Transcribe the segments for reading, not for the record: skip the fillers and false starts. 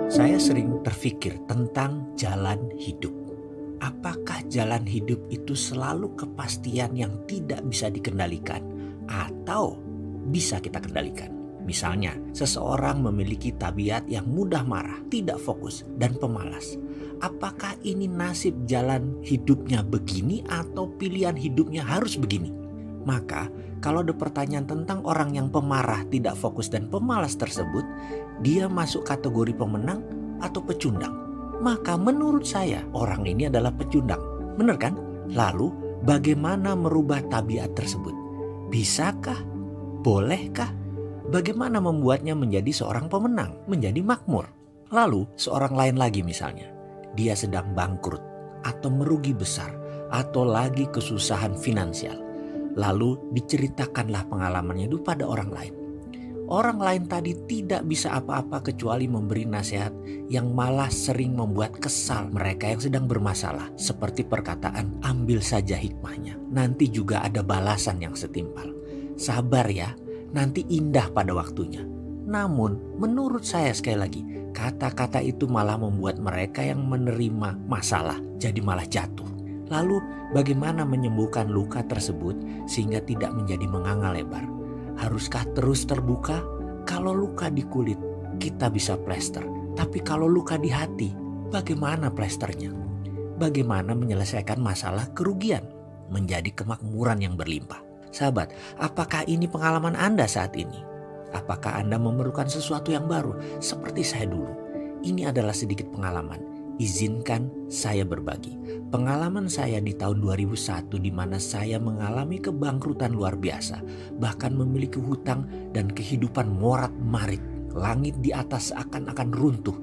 Saya sering terfikir tentang jalan hidup. Apakah jalan hidup itu selalu kepastian yang tidak bisa dikendalikan atau bisa kita kendalikan? Misalnya, seseorang memiliki tabiat yang mudah marah, tidak fokus, dan pemalas. Apakah ini nasib jalan hidupnya begini atau pilihan hidupnya harus begini? Maka, kalau ada pertanyaan tentang orang yang pemarah, tidak fokus, dan pemalas tersebut, dia masuk kategori pemenang atau pecundang? Maka menurut saya orang ini adalah pecundang. Benar kan? Lalu bagaimana merubah tabiat tersebut? Bisakah? Bolehkah? Bagaimana membuatnya menjadi seorang pemenang? Menjadi makmur? Lalu seorang lain lagi misalnya, dia sedang bangkrut atau merugi besar atau lagi kesusahan finansial. Lalu diceritakanlah pengalamannya itu pada orang lain. Orang lain tadi tidak bisa apa-apa kecuali memberi nasihat yang malah sering membuat kesal mereka yang sedang bermasalah. Seperti perkataan, ambil saja hikmahnya, nanti juga ada balasan yang setimpal. Sabar ya, nanti indah pada waktunya. Namun menurut saya sekali lagi, kata-kata itu malah membuat mereka yang menerima masalah jadi malah jatuh. Lalu bagaimana menyembuhkan luka tersebut sehingga tidak menjadi menganga lebar? Haruskah terus terbuka? Kalau luka di kulit, kita bisa plester. Tapi kalau luka di hati, bagaimana plesternya? Bagaimana menyelesaikan masalah kerugian menjadi kemakmuran yang berlimpah? Sahabat, apakah ini pengalaman Anda saat ini? Apakah Anda memerlukan sesuatu yang baru seperti saya dulu? Ini adalah sedikit pengalaman. Izinkan saya berbagi. Pengalaman saya di tahun 2001 di mana saya mengalami kebangkrutan luar biasa. Bahkan memiliki hutang dan kehidupan morat-marit. Langit di atas seakan-akan runtuh.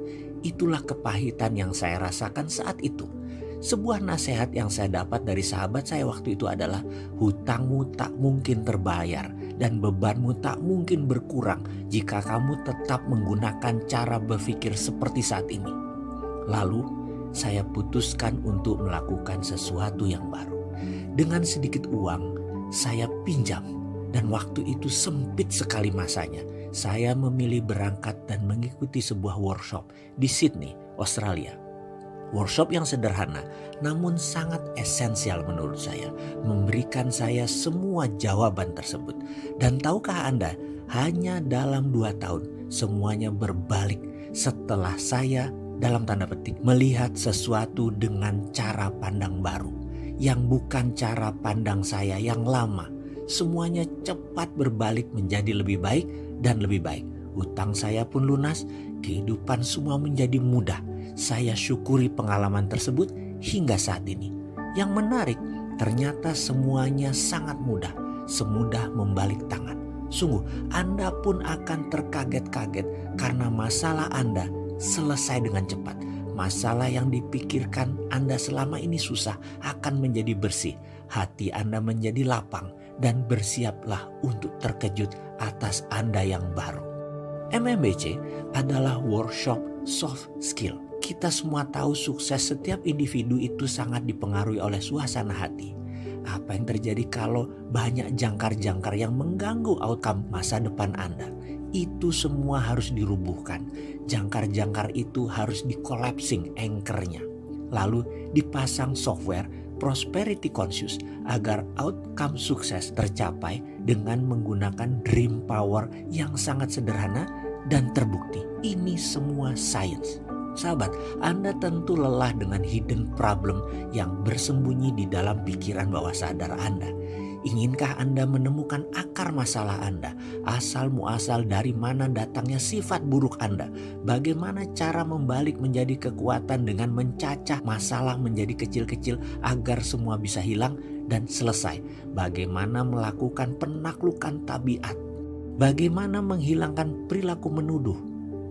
Itulah kepahitan yang saya rasakan saat itu. Sebuah nasihat yang saya dapat dari sahabat saya waktu itu adalah hutangmu tak mungkin terbayar dan bebanmu tak mungkin berkurang jika kamu tetap menggunakan cara berpikir seperti saat ini. Lalu saya putuskan untuk melakukan sesuatu yang baru. Dengan sedikit uang saya pinjam dan waktu itu sempit sekali masanya. Saya memilih berangkat dan mengikuti sebuah workshop di Sydney, Australia. Workshop yang sederhana namun sangat esensial menurut saya. Memberikan saya semua jawaban tersebut. Dan tahukah Anda, hanya dalam 2 tahun semuanya berbalik setelah saya dalam tanda petik melihat sesuatu dengan cara pandang baru. Yang bukan cara pandang saya yang lama. Semuanya cepat berbalik menjadi lebih baik dan lebih baik. Hutang saya pun lunas, kehidupan semua menjadi mudah. Saya syukuri pengalaman tersebut hingga saat ini. Yang menarik, ternyata semuanya sangat mudah. Semudah membalik tangan. Sungguh, Anda pun akan terkaget-kaget karena masalah Anda selesai dengan cepat. Masalah yang dipikirkan Anda selama ini susah akan menjadi bersih. Hati Anda menjadi lapang dan bersiaplah untuk terkejut atas Anda yang baru. MMBC adalah workshop soft skill. Kita semua tahu sukses setiap individu itu sangat dipengaruhi oleh suasana hati. Apa yang terjadi kalau banyak jangkar-jangkar yang mengganggu outcome masa depan Anda? Itu semua harus dirubuhkan. Jangkar-jangkar itu harus di-collapsing anchor-nya. Lalu dipasang software prosperity conscious agar outcome sukses tercapai dengan menggunakan dream power yang sangat sederhana dan terbukti. Ini semua science. Sahabat, Anda tentu lelah dengan hidden problem yang bersembunyi di dalam pikiran bawah sadar Anda. Inginkah Anda menemukan akar masalah Anda? Asal muasal dari mana datangnya sifat buruk Anda? Bagaimana cara membalik menjadi kekuatan dengan mencacah masalah menjadi kecil-kecil agar semua bisa hilang dan selesai? Bagaimana melakukan penaklukan tabiat? Bagaimana menghilangkan perilaku menuduh,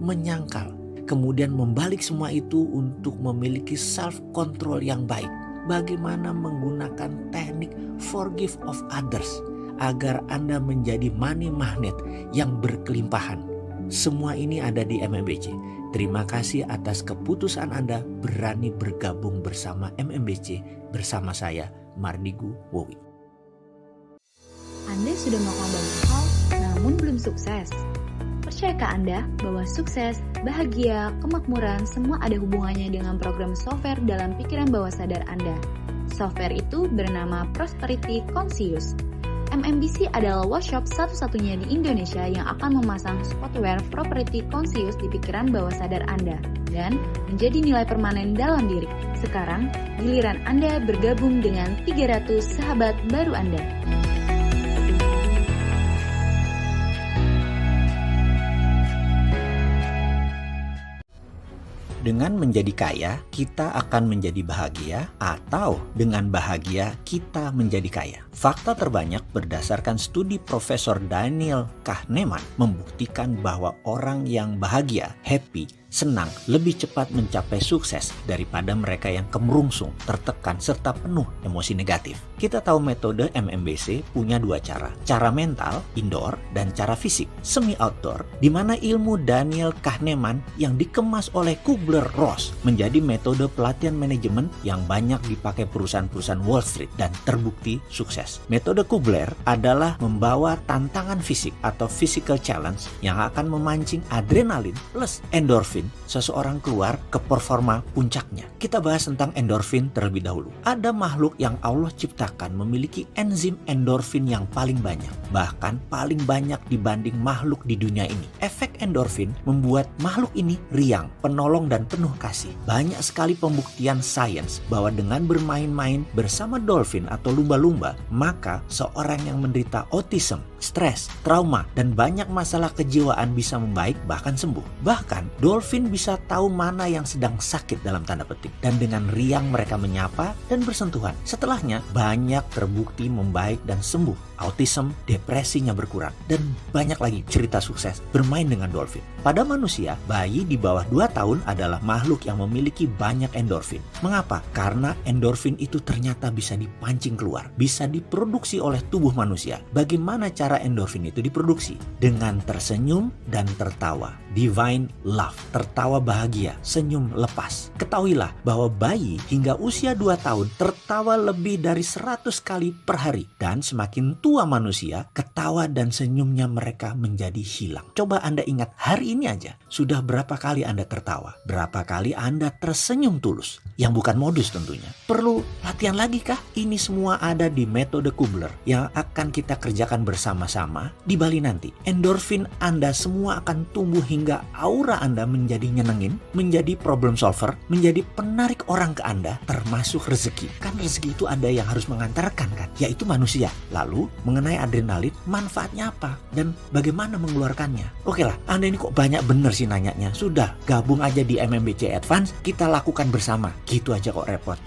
menyangkal? Kemudian membalik semua itu untuk memiliki self-control yang baik. Bagaimana menggunakan teknik forgive of others agar Anda menjadi money magnet yang berkelimpahan. Semua ini ada di MMBC. Terima kasih atas keputusan Anda berani bergabung bersama MMBC bersama saya, Mardigu Wowi. Anda sudah melakukan banyak hal namun belum sukses. Percayakah Anda bahwa sukses, bahagia, kemakmuran semua ada hubungannya dengan program software dalam pikiran bawah sadar Anda? Software itu bernama Prosperity Conscious. MMBC adalah workshop satu-satunya di Indonesia yang akan memasang software Prosperity Conscious di pikiran bawah sadar Anda dan menjadi nilai permanen dalam diri. Sekarang, giliran Anda bergabung dengan 300 sahabat baru Anda. Dengan menjadi kaya, kita akan menjadi bahagia, atau dengan bahagia, kita menjadi kaya. Fakta terbanyak berdasarkan studi Profesor Daniel Kahneman membuktikan bahwa orang yang bahagia, happy, senang, lebih cepat mencapai sukses daripada mereka yang kemerungsung, tertekan, serta penuh emosi negatif. Kita tahu metode MMBC punya dua cara. Cara mental, indoor, dan cara fisik, semi-outdoor, di mana ilmu Daniel Kahneman yang dikemas oleh Kubler-Ross menjadi metode pelatihan manajemen yang banyak dipakai perusahaan-perusahaan Wall Street dan terbukti sukses. Metode Kubler adalah membawa tantangan fisik atau physical challenge yang akan memancing adrenalin plus endorfin seseorang keluar ke performa puncaknya. Kita bahas tentang endorfin terlebih dahulu. Ada makhluk yang Allah ciptakan memiliki enzim endorfin yang paling banyak, bahkan paling banyak dibanding makhluk di dunia ini. Efek endorfin membuat makhluk ini riang, penolong, dan penuh kasih. Banyak sekali pembuktian sains bahwa dengan bermain-main bersama dolphin atau lumba-lumba, maka seorang yang menderita autism, stres, trauma, dan banyak masalah kejiwaan bisa membaik bahkan sembuh. Bahkan dolphin bisa tahu mana yang sedang sakit dalam tanda petik, dan dengan riang mereka menyapa dan bersentuhan. Setelahnya banyak terbukti membaik dan sembuh. Autism, depresinya berkurang, dan banyak lagi cerita sukses bermain dengan dolphin. Pada manusia, bayi di bawah 2 tahun adalah makhluk yang memiliki banyak endorfin. Mengapa? Karena endorfin itu ternyata bisa dipancing keluar, bisa diproduksi oleh tubuh manusia. Bagaimana cara endorfin itu diproduksi? Dengan tersenyum dan tertawa. Divine love, tertawa bahagia, senyum lepas. Ketahuilah bahwa bayi hingga usia 2 tahun tertawa lebih dari 100 kali per hari, dan semakin tua manusia, ketawa dan senyumnya mereka menjadi hilang. Coba Anda ingat hari ini aja, sudah berapa kali Anda tertawa? Berapa kali Anda tersenyum tulus? Yang bukan modus tentunya. Perlu latihan lagi kah? Ini semua ada di metode Kubler yang akan kita kerjakan bersama-sama di Bali nanti. Endorfin Anda semua akan tumbuh hingga aura Anda menjadi nyenengin, menjadi problem solver, menjadi penarik orang ke Anda, termasuk rezeki. Kan rezeki itu ada yang harus mengantarkan kan, yaitu manusia. Lalu mengenai adrenalin, manfaatnya apa dan bagaimana mengeluarkannya? Oke lah, Anda ini kok banyak bener sih nanyanya. Sudah, gabung aja di MMBC Advance, kita lakukan bersama. Gitu aja kok repot.